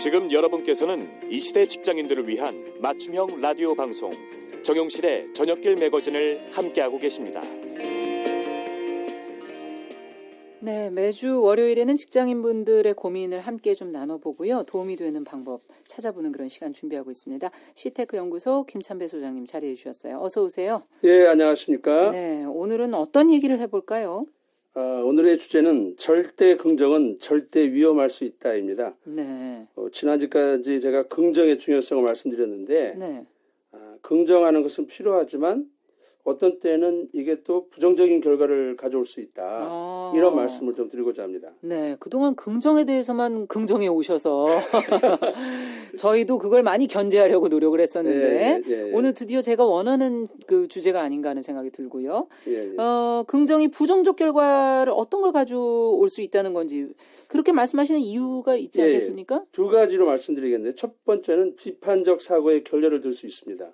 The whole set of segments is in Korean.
지금 여러분께서는 이 시대 직장인들을 위한 맞춤형 라디오 방송 정용실의 저녁길 매거진을 함께하고 계십니다. 네, 매주 월요일에는 직장인분들의 고민을 함께 좀 나눠보고요. 도움이 되는 방법 찾아보는 그런 시간 준비하고 있습니다. 시테크 연구소 김찬배 소장님 자리해 주셨어요. 어서 오세요. 예, 안녕하십니까. 네, 오늘은 어떤 얘기를 해볼까요? 오늘의 주제는 절대 긍정은 절대 위험할 수 있다입니다. 네. 지난주까지 제가 긍정의 중요성을 말씀드렸는데 네. 긍정하는 것은 필요하지만 어떤 때는 이게 또 부정적인 결과를 가져올 수 있다. 이런 말씀을 좀 드리고자 합니다. 네, 그동안 긍정에 대해서만 긍정해 오셔서 저희도 그걸 많이 견제하려고 노력을 했었는데 오늘 드디어 제가 원하는 그 주제가 아닌가 하는 생각이 들고요. 긍정이 부정적 결과를 어떤 걸 가져올 수 있다는 건지 그렇게 말씀하시는 이유가 있지 않겠습니까? 두 가지로 말씀드리겠는데 첫 번째는 비판적 사고의 결렬을 들 수 있습니다.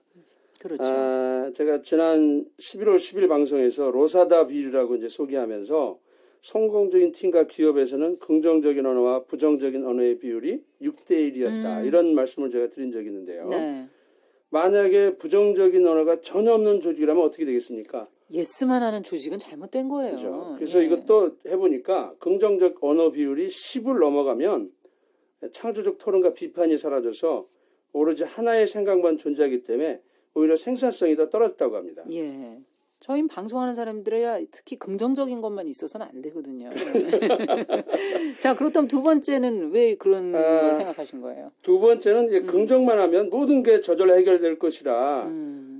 그렇죠. 제가 지난 11월 10일 방송에서 로사다 비율이라고 이제 소개하면서 성공적인 팀과 기업에서는 긍정적인 언어와 부정적인 언어의 비율이 6대 1이었다. 이런 말씀을 제가 드린 적이 있는데요. 네. 만약에 부정적인 언어가 전혀 없는 조직이라면 어떻게 되겠습니까? 예스만 하는 조직은 잘못된 거예요. 그렇죠. 그래서 이것도 해보니까 긍정적 언어 비율이 10을 넘어가면 창조적 토론과 비판이 사라져서 오로지 하나의 생각만 존재하기 때문에 오히려 생산성이 더 떨어졌다고 합니다. 예. 저희 방송하는 사람들이야 특히 긍정적인 것만 있어서는 안 되거든요. 자, 그렇다면 두 번째는 왜 그런 걸 생각하신 거예요? 두 번째는 이제 긍정만 하면 모든 게 저절로 해결될 것이라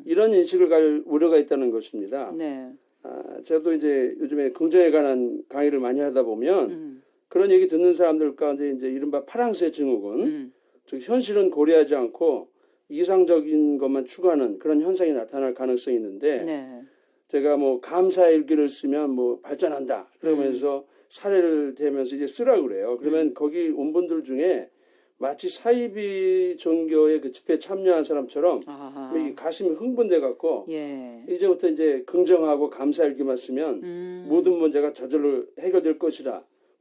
이런 인식을 갈 우려가 있다는 것입니다. 네. 저도 이제 요즘에 긍정에 관한 강의를 많이 하다 보면 그런 얘기 듣는 사람들 가운데 이제 이른바 파랑새 증후군, 즉 현실은 고려하지 않고 이상적인 것만 추구하는 그런 현상이 나타날 가능성이 있는데 네. 제가 뭐 감사일기를 쓰면 뭐 발전한다 그러면서 사례를 대면서 이제 쓰라고 그래요. 그러면 거기 온 분들 중에 마치 사이비 종교의 그 집회에 참여한 사람처럼 가슴이 흥분돼 갖고 이제부터 이제 긍정하고 감사일기만 쓰면 모든 문제가 저절로 해결될 것이라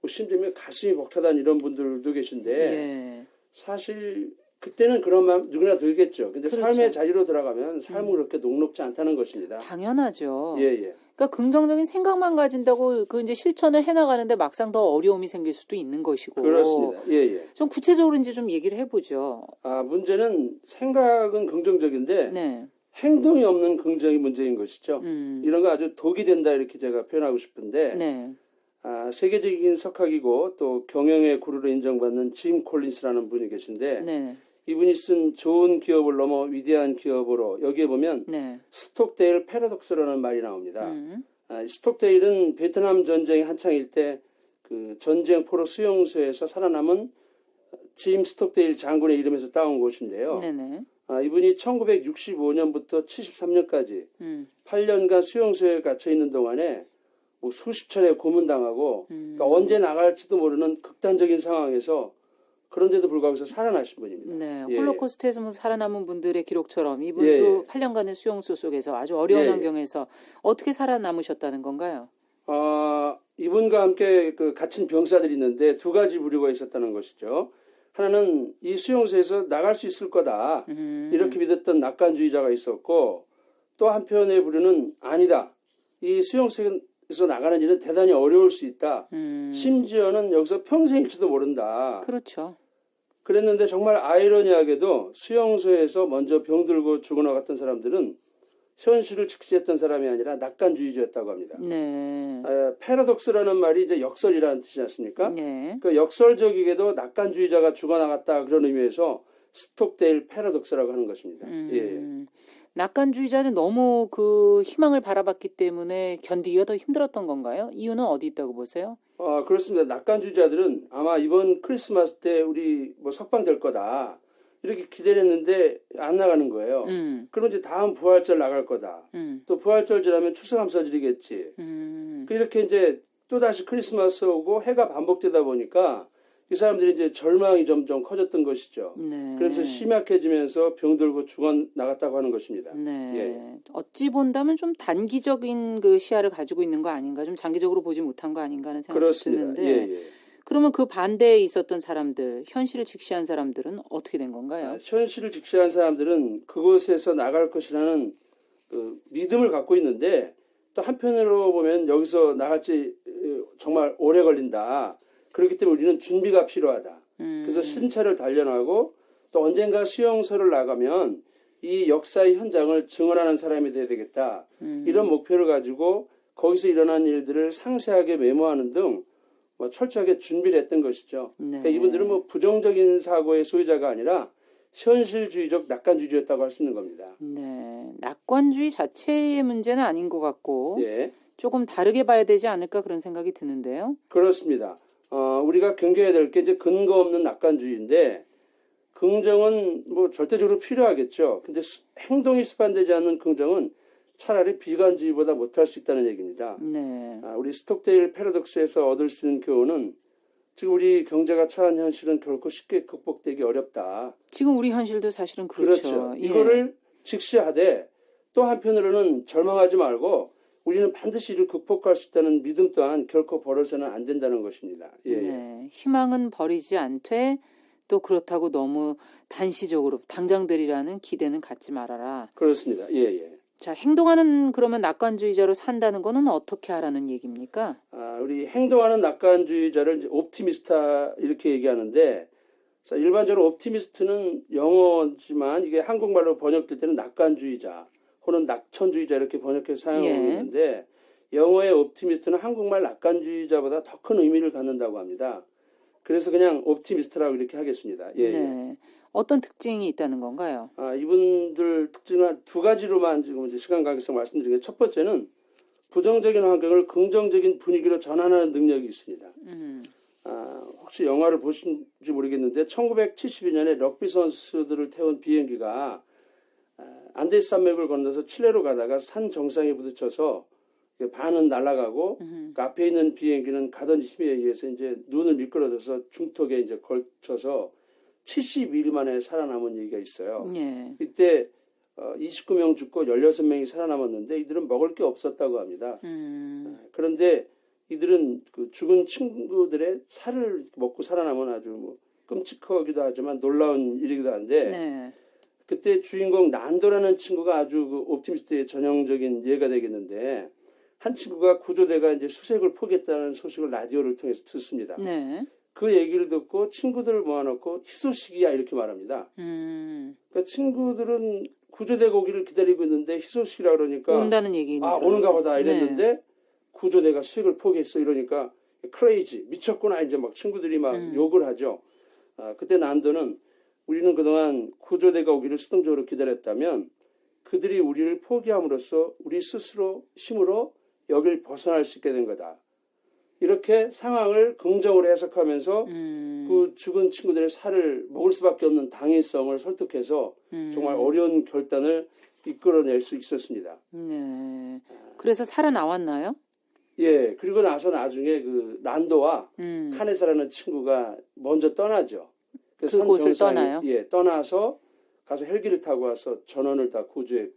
뭐 심지어 가슴이 벅차다는 이런 분들도 계신데 사실 그때는 그런 마음 누구나 들겠죠. 근데 그렇죠. 삶의 자리로 들어가면 삶은 그렇게 녹록지 않다는 것입니다. 당연하죠. 예. 그러니까 긍정적인 생각만 가진다고 그 이제 실천을 해나가는데 막상 더 어려움이 생길 수도 있는 것이고. 그렇습니다. 예. 좀 구체적으로 이제 좀 얘기를 해보죠. 문제는 생각은 긍정적인데 네. 행동이 없는 긍정이 문제인 것이죠. 이런 거 아주 독이 된다 이렇게 제가 표현하고 싶은데 네. 세계적인 석학이고 또 경영의 구루로 인정받는 짐 콜린스라는 분이 계신데 네. 이분이 쓴 좋은 기업을 넘어 위대한 기업으로 여기에 보면 스톡데일 패러독스라는 말이 나옵니다. 스톡데일은 베트남 전쟁이 한창일 때 그 전쟁 포로 수용소에서 살아남은 짐 스톡데일 장군의 이름에서 따온 곳인데요. 이분이 1965년부터 73년까지 8년간 수용소에 갇혀 있는 동안에 뭐 수십 차례 고문당하고 그러니까 언제 나갈지도 모르는 극단적인 상황에서 그런데도 불구하고 살아나신 분입니다. 네, 홀로코스트에서 뭐 살아남은 분들의 기록처럼 이분도 8년간의 수용소 속에서 아주 어려운 환경에서 어떻게 살아남으셨다는 건가요? 이분과 함께 그 갇힌 병사들이 있는데 두 가지 부류가 있었다는 것이죠. 하나는 이 수용소에서 나갈 수 있을 거다 이렇게 믿었던 낙관주의자가 있었고 또 한편의 부류는 아니다. 이 수용소에서 나가는 일은 대단히 어려울 수 있다. 심지어는 여기서 평생일지도 모른다. 그렇죠. 그랬는데 정말 아이러니하게도 수용소에서 먼저 병들고 죽어나갔던 사람들은 현실을 직시했던 사람이 아니라 낙관주의자였다고 합니다. 패러독스라는 말이 이제 역설이라는 뜻이지 않습니까? 그 역설적이게도 낙관주의자가 죽어나갔다 그런 의미에서 스톡데일 패러독스라고 하는 것입니다. 낙관주의자는 너무 그 희망을 바라봤기 때문에 견디기가 더 힘들었던 건가요? 이유는 어디 있다고 보세요? 그렇습니다. 낙관주의자들은 아마 이번 크리스마스 때 우리 뭐 석방될 거다. 이렇게 기대를 했는데 안 나가는 거예요. 그럼 이제 다음 부활절 나갈 거다. 또 부활절 지나면 추수감사절이겠지. 이렇게 이제 또다시 크리스마스 오고 해가 반복되다 보니까 이 사람들이 이제 절망이 점점 커졌던 것이죠. 그래서 심약해지면서 병들고 죽어 나갔다고 하는 것입니다. 어찌 본다면 좀 단기적인 그 시야를 가지고 있는 거 아닌가, 좀 장기적으로 보지 못한 거 아닌가 하는 생각이 드는데 그러면 그 반대에 있었던 사람들, 현실을 직시한 사람들은 어떻게 된 건가요? 현실을 직시한 사람들은 그곳에서 나갈 것이라는 그 믿음을 갖고 있는데 또 한편으로 보면 여기서 나갈지 정말 오래 걸린다. 그렇기 때문에 우리는 준비가 필요하다. 그래서 신차를 단련하고 또 언젠가 수용소를 나가면 이 역사의 현장을 증언하는 사람이 돼야 되겠다. 이런 목표를 가지고 거기서 일어난 일들을 상세하게 메모하는 등 뭐 철저하게 준비를 했던 것이죠. 네. 그러니까 이분들은 뭐 부정적인 사고의 소유자가 아니라 현실주의적 낙관주의였다고 할 수 있는 겁니다. 네, 낙관주의 자체의 문제는 아닌 것 같고 예. 조금 다르게 봐야 되지 않을까 그런 생각이 드는데요. 그렇습니다. 우리가 경계해야 될 게 이제 근거 없는 낙관주의인데 긍정은 뭐 절대적으로 필요하겠죠. 근데 행동이 수반되지 않는 긍정은 차라리 비관주의보다 못할 수 있다는 얘기입니다. 네. 우리 스톡데일 패러독스에서 얻을 수 있는 교훈은 지금 우리 경제가 처한 현실은 결코 쉽게 극복되기 어렵다. 지금 우리 현실도 사실은 그렇죠. 그렇죠. 예. 이거를 직시하되 또 한편으로는 절망하지 말고 우리는 반드시 이를 극복할 수 있다는 믿음 또한 결코 버려서는 안 된다는 것입니다. 예. 네. 희망은 버리지 않되 또 그렇다고 너무 단시적으로 당장 되리라는 기대는 갖지 말아라. 그렇습니다. 예, 예. 자, 행동하는 그러면 낙관주의자로 산다는 거는 어떻게 하라는 얘기입니까? 우리 행동하는 낙관주의자를 이제 옵티미스타 이렇게 얘기하는데 일반적으로 옵티미스트는 영어지만 이게 한국말로 번역될 때는 낙관주의자 혹은 낙천주의자 이렇게 번역해서 사용하고 예. 있는데 영어의 옵티미스트는 한국말 낙관주의자보다 더 큰 의미를 갖는다고 합니다. 그래서 그냥 옵티미스트라고 이렇게 하겠습니다. 예, 네. 예. 어떤 특징이 있다는 건가요? 이분들 특징은 두 가지로만 지금 이제 시간 관계상 말씀드리겠습니다. 첫 번째는 부정적인 환경을 긍정적인 분위기로 전환하는 능력이 있습니다. 혹시 영화를 보신지 모르겠는데 1972년에 럭비 선수들을 태운 비행기가 안데스 산맥을 건너서 칠레로 가다가 산 정상에 부딪혀서 반은 날아가고 그 앞에 있는 비행기는 가던 힘에 의해서 이제 눈을 미끄러져서 중턱에 이제 걸쳐서 72일 만에 살아남은 얘기가 있어요. 예. 이때 29명 죽고 16명이 살아남았는데 이들은 먹을 게 없었다고 합니다. 그런데 이들은 그 죽은 친구들의 살을 먹고 살아남은 아주 뭐 끔찍하기도 하지만 놀라운 일이기도 한데 네. 그때 주인공 난도라는 친구가 아주 그 옵티미스트의 전형적인 예가 되겠는데 한 친구가 구조대가 이제 수색을 포기했다는 소식을 라디오를 통해서 듣습니다. 네. 그 얘기를 듣고 친구들을 모아놓고 희소식이야 이렇게 말합니다. 그러니까 친구들은 구조대가 오기를 기다리고 있는데 희소식이라 그러니까 온다는 얘기니까. 오는가 보다 이랬는데 네. 구조대가 수색을 포기했어 이러니까 크레이지 미쳤구나 이제 막 친구들이 막 욕을 하죠. 그때 난도는 우리는 그동안 구조대가 오기를 수동적으로 기다렸다면 그들이 우리를 포기함으로써 우리 스스로 힘으로 여길 벗어날 수 있게 된 거다. 이렇게 상황을 긍정으로 해석하면서 그 죽은 친구들의 살을 먹을 수밖에 없는 당위성을 설득해서 정말 어려운 결단을 이끌어낼 수 있었습니다. 네. 그래서 살아나왔나요? 예, 그리고 나서 나중에 그 난도와 카네사라는 친구가 먼저 떠나죠. 그곳을 떠나요? 예, 떠나서 가서 헬기를 타고 와서 전원을 다 구조해.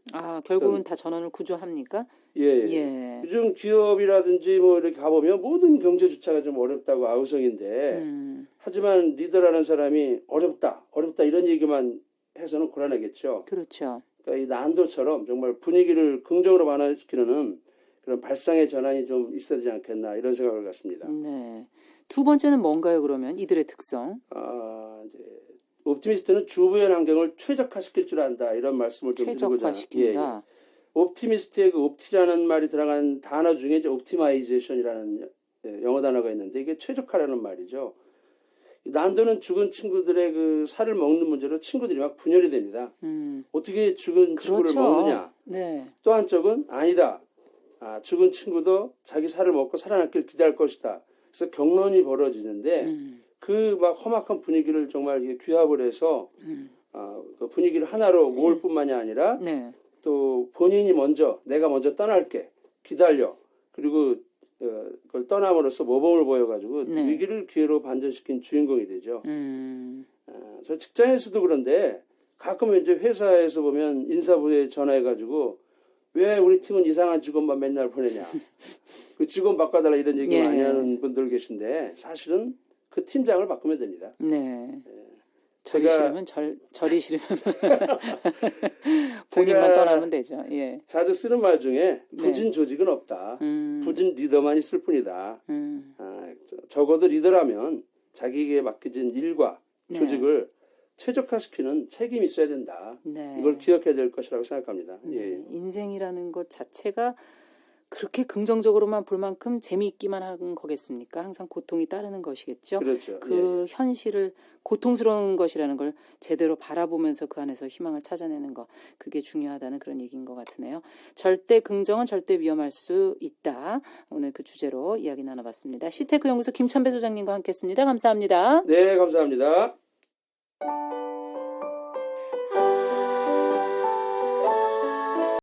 결국은 다 전원을 구조합니까? 예, 예. 요즘 기업이라든지 뭐 이렇게 가보면 모든 경제 주체가 좀 어렵다고 아우성인데 하지만 리더라는 사람이 어렵다 이런 얘기만 해서는 곤란하겠죠. 그렇죠. 그러니까 이 난도처럼 정말 분위기를 긍정으로 변화시키는 그런 발상의 전환이 좀 있어야 되지 않겠나 이런 생각을 갖습니다. 네. 두 번째는 뭔가요, 그러면? 이들의 특성. 이제 옵티미스트는 주변 환경을 최적화시킬 줄 안다 이런 말씀을 좀 드리고자. 최적화시킨다. 옵티미스트의 그 옵티라는 말이 들어간 단어 중에 이제 옵티마이제이션이라는 영어 단어가 있는데 이게 최적화라는 말이죠. 난도는 죽은 친구들의 그 살을 먹는 문제로 친구들이 막 분열이 됩니다. 어떻게 죽은 친구를 그렇죠. 먹느냐. 네. 또 한쪽은 아니다. 죽은 친구도 자기 살을 먹고 살아남길 기대할 것이다. 그래서 격론이 벌어지는데 그 막 험악한 분위기를 정말 규합을 해서 그 분위기를 하나로 모을 뿐만이 아니라 네. 또 본인이 내가 먼저 떠날게 기다려 그리고 그걸 떠남으로써 모범을 보여가지고 네. 위기를 기회로 반전시킨 주인공이 되죠. 저 직장에서도 그런데 가끔 이제 회사에서 보면 인사부에 전화해가지고 왜 우리 팀은 이상한 직원만 맨날 보내냐 그 직원 바꿔달라 이런 얘기 예. 많이 하는 분들 계신데 사실은 그 팀장을 바꾸면 됩니다. 네. 절이 싫으면 절이 싫으면 본인만 제가 떠나면 되죠. 예. 자주 쓰는 말 중에 부진 조직은 없다. 부진 리더만 있을 뿐이다. 적어도 리더라면 자기에게 맡겨진 일과 조직을 최적화시키는 책임이 있어야 된다. 네. 이걸 기억해야 될 것이라고 생각합니다. 예. 인생이라는 것 자체가 그렇게 긍정적으로만 볼 만큼 재미있기만 한 거겠습니까? 항상 고통이 따르는 것이겠죠. 그렇죠. 그 현실을 고통스러운 것이라는 걸 제대로 바라보면서 그 안에서 희망을 찾아내는 것, 그게 중요하다는 그런 얘기인 것 같으네요. 절대 긍정은 절대 위험할 수 있다. 오늘 그 주제로 이야기 나눠봤습니다. 시테크 연구소 김천배 소장님과 함께했습니다. 감사합니다. 네, 감사합니다.